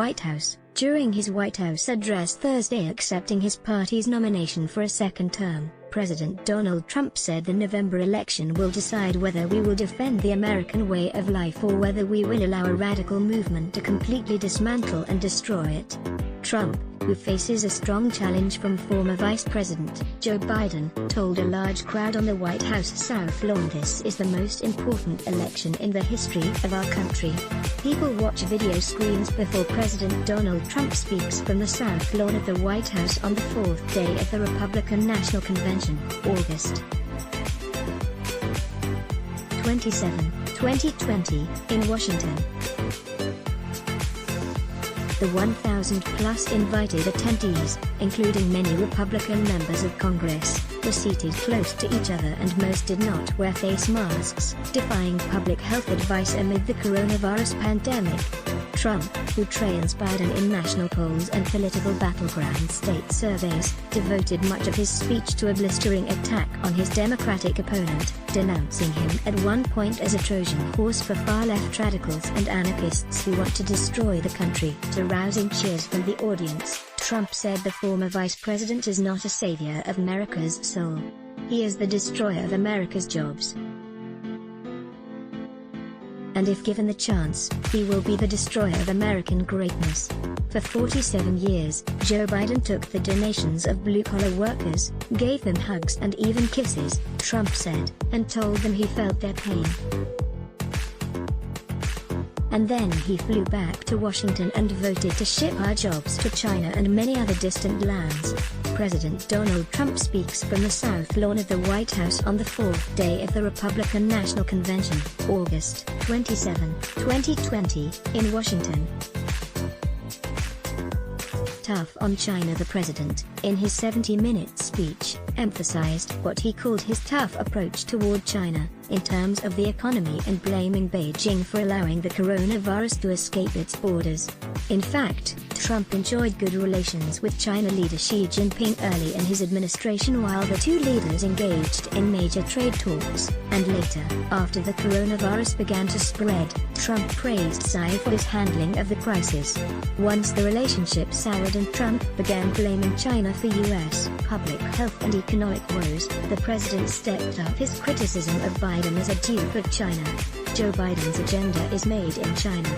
White House. During his White House address Thursday accepting his party's nomination for a second term, President Donald Trump said the November election will decide whether we will defend the American way of life or whether we will allow a radical movement to completely dismantle and destroy it. Trump, who faces a strong challenge from former Vice President Joe Biden, told a large crowd on the White House South Lawn this is the most important election in the history of our country. People watch video screens before President Donald Trump speaks from the South Lawn of the White House on the fourth day of the Republican National Convention, August 27, 2020, in Washington. The 1,000-plus invited attendees, including many Republican members of Congress, were seated close to each other and most did not wear face masks, defying public health advice amid the coronavirus pandemic. Trump, who trails Biden in national polls and political battleground state surveys, devoted much of his speech to a blistering attack on his Democratic opponent, denouncing him at one point as a Trojan horse for far-left radicals and anarchists who want to destroy the country. To rousing cheers from the audience, Trump said the former vice president is not a savior of America's soul. He is the destroyer of America's jobs. And if given the chance, he will be the destroyer of American greatness. For 47 years, Joe Biden took the donations of blue-collar workers, gave them hugs and even kisses, Trump said, and told them he felt their pain. And then he flew back to Washington and voted to ship our jobs to China and many other distant lands. President Donald Trump speaks from the South Lawn of the White House on the fourth day of the Republican National Convention, August 27, 2020, in Washington. Tough on China. The president, in his 70-minute speech, emphasized what he called his tough approach toward China, in terms of the economy and blaming Beijing for allowing the coronavirus to escape its borders. In fact, Trump enjoyed good relations with China leader Xi Jinping early in his administration while the two leaders engaged in major trade talks, and later, after the coronavirus began to spread, Trump praised Xi for his handling of the crisis. Once the relationship soured and Trump began blaming China for U.S. public health and economic woes, the president stepped up his criticism of Biden as a dupe of China. Joe Biden's agenda is made in China.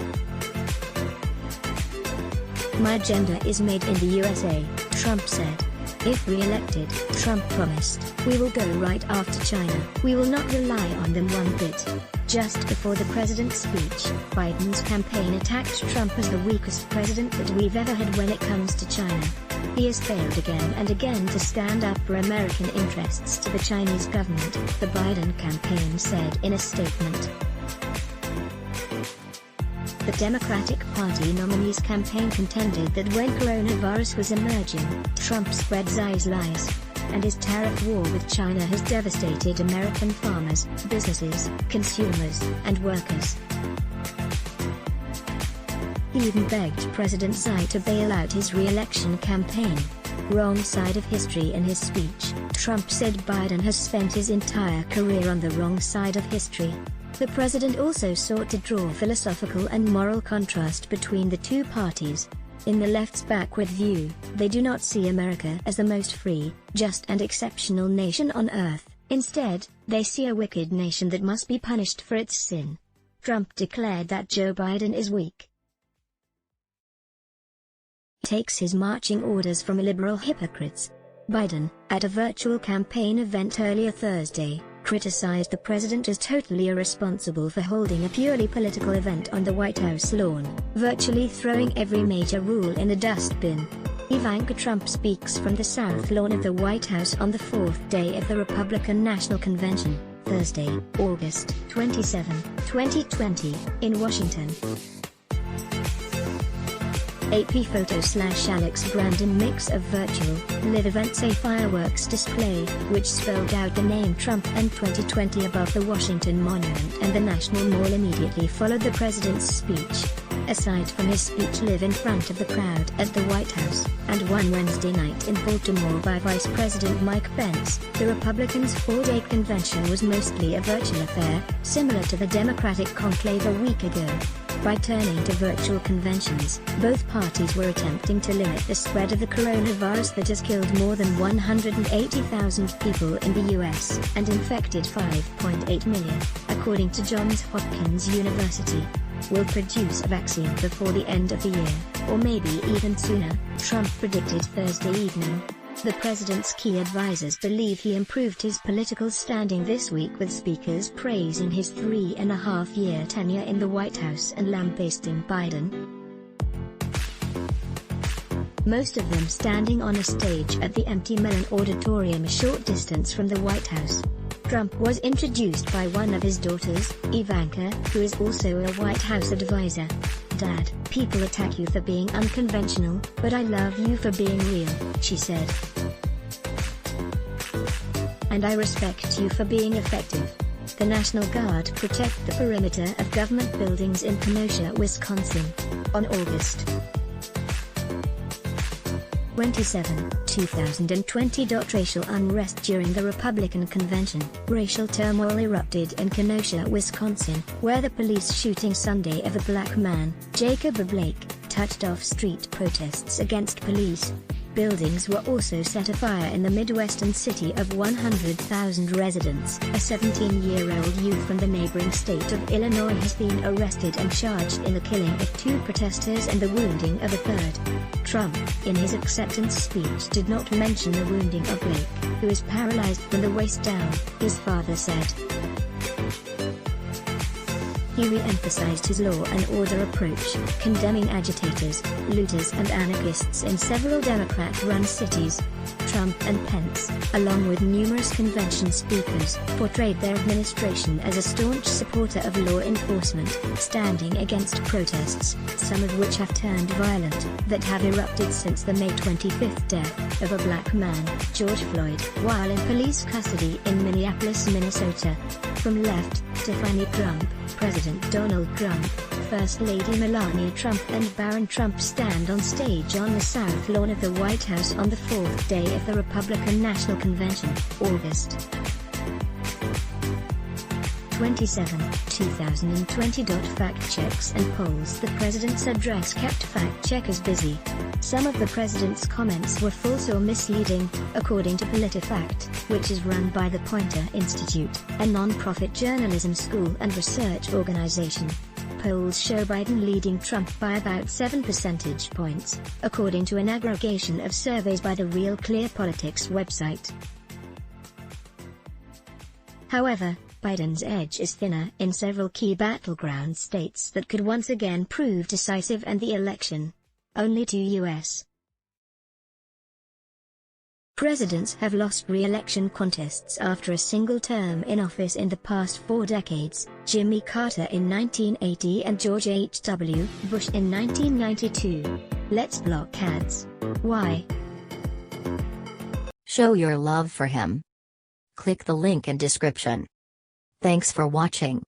My agenda is made in the USA, Trump said. If re-elected, Trump promised, we will go right after China. We will not rely on them one bit. Just before the president's speech, Biden's campaign attacked Trump as the weakest president that we've ever had when it comes to China. He has failed again and again to stand up for American interests to the Chinese government, the Biden campaign said in a statement. The Democratic Party nominee's campaign contended that when coronavirus was emerging, Trump spread Xi's lies. And his tariff war with China has devastated American farmers, businesses, consumers, and workers. He even begged President Xi to bail out his re-election campaign. Wrong side of history. In his speech, Trump said Biden has spent his entire career on the wrong side of history. The president also sought to draw philosophical and moral contrast between the two parties. In the left's backward view, they do not see America as the most free, just and exceptional nation on earth. Instead, they see a wicked nation that must be punished for its sin. Trump declared that Joe Biden is weak. Takes his marching orders from liberal hypocrites. Biden, at a virtual campaign event earlier Thursday, criticized the president as totally irresponsible for holding a purely political event on the White House lawn, virtually throwing every major rule in a dustbin. Ivanka Trump speaks from the South Lawn of the White House on the fourth day of the Republican National Convention, Thursday, August 27, 2020, in Washington. AP photo/Alex Brandon mix of virtual, live events. A fireworks display, which spelled out the name Trump and 2020 above the Washington Monument and the National Mall immediately followed the president's speech. Aside from his speech, live in front of the crowd at the White House, and one Wednesday night in Baltimore by Vice President Mike Pence, the Republicans' four-day convention was mostly a virtual affair, similar to the Democratic conclave a week ago. By turning to virtual conventions, both parties were attempting to limit the spread of the coronavirus that has killed more than 180,000 people in the US and infected 5.8 million, according to Johns Hopkins University. Will produce a vaccine before the end of the year, or maybe even sooner, Trump predicted Thursday evening. The president's key advisors believe he improved his political standing this week, with speakers praising his 3.5-year tenure in the White House and lambasting Biden. Most of them standing on a stage at the empty Mellon Auditorium a short distance from the White House. Trump was introduced by one of his daughters, Ivanka, who is also a White House advisor. "Dad, people attack you for being unconventional, but I love you for being real," she said. "And I respect you for being effective." The National Guard protect the perimeter of government buildings in Kenosha, Wisconsin. On August 27, 2020. Racial unrest during the Republican convention. Racial turmoil erupted in Kenosha, Wisconsin, where the police shooting Sunday of a black man, Jacob Blake, touched off street protests against police. Buildings were also set afire in the Midwestern city of 100,000 residents. A 17-year-old youth from the neighboring state of Illinois has been arrested and charged in the killing of 2 protesters and the wounding of a third. Trump, in his acceptance speech, did not mention the wounding of Blake, who is paralyzed from the waist down, his father said. He re-emphasized his law and order approach, condemning agitators, looters and anarchists in several Democrat-run cities. Trump and Pence, along with numerous convention speakers, portrayed their administration as a staunch supporter of law enforcement, standing against protests, some of which have turned violent, that have erupted since the May 25 death of a black man, George Floyd, while in police custody in Minneapolis, Minnesota. From left, Tiffany Trump, President Donald Trump, First Lady Melania Trump and Baron Trump stand on stage on the South Lawn of the White House on the 4th day of the Republican National Convention, August 27, 2020. Fact checks and polls. The president's address kept fact checkers busy. Some of the president's comments were false or misleading, according to PolitiFact, which is run by the Poynter Institute, a non-profit journalism school and research organization. Polls show Biden leading Trump by about 7 percentage points, according to an aggregation of surveys by the Real Clear Politics website. However, Biden's edge is thinner in several key battleground states that could once again prove decisive in the election. Only 2 U.S. presidents have lost re-election contests after a single term in office in the past 4 decades: Jimmy Carter in 1980 and George H.W. Bush in 1992. Let's block ads. Why? Show your love for him. Click the link in description. Thanks for watching.